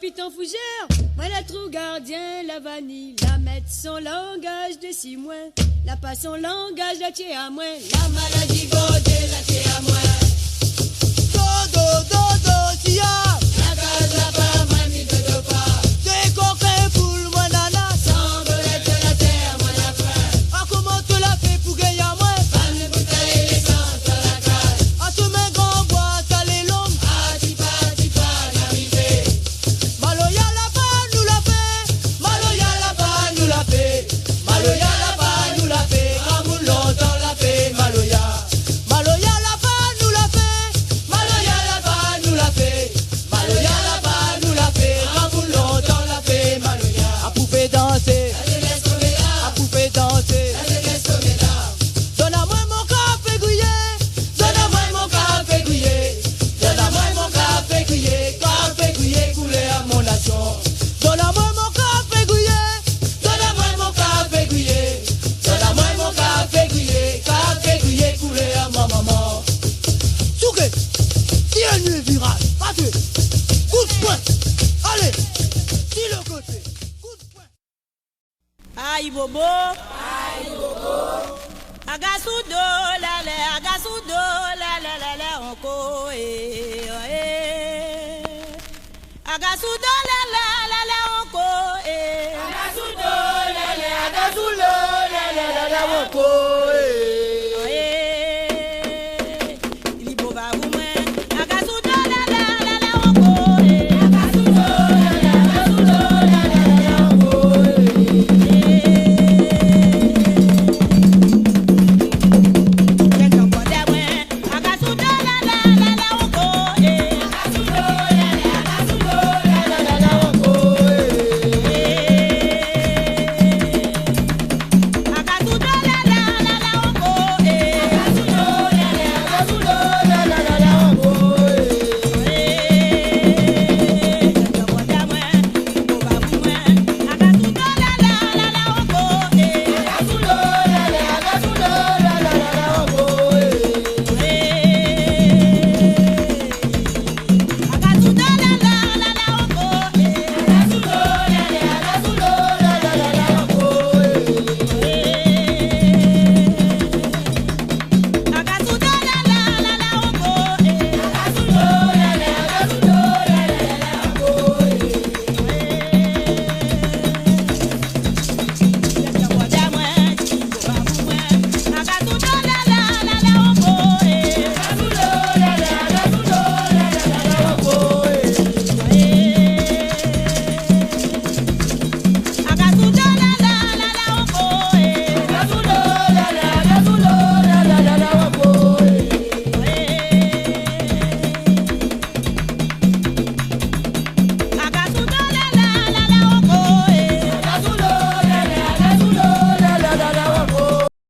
piton fougère. Moi la trou gardien, la vanille, la mettre son langage de 6 mois. La pas son langage, la tient à moi. La maladie godée, la tient à moi. Do, tia. La case la pas, mamie de pas. Des coquins pour moi, nana. Sans belette la terre, moi la faim. Ah, comment tu l'as fait pour gagner à moi? Pas de bouteille d'essence dans la case. Ah, tu mets grand bois, t'as les longues. Ah, tu pas d'arriver. Maloya la pas nous l'a fait. Maloya la pas nous l'a fait. Maloya la pas nous l'a fait. Comme longtemps l'a fait, Maloya. Maloya la pas nous l'a fait. Maloya la pas nous l'a fait. Maloya la pas nous l'a fait. Comme longtemps l'a fait, Maloya. A pouvait danser. A pouvait danser. Donne-moi mon café grillé. Donne-moi mon café grillé. Donne-moi mon café grillé. Café grillé coulé à mon nation. Donne-moi mon café grillé. Donne-moi mon café grillé. Donne-moi mon café grillé. Café grillé coulé à ma maman. Souké, tire une virage. Parti. Coup de poing. Allez, tire le côté. Coup de poing. Aïe bobo, agasudo la le onko agasudo la onko Agasulo, la, onko.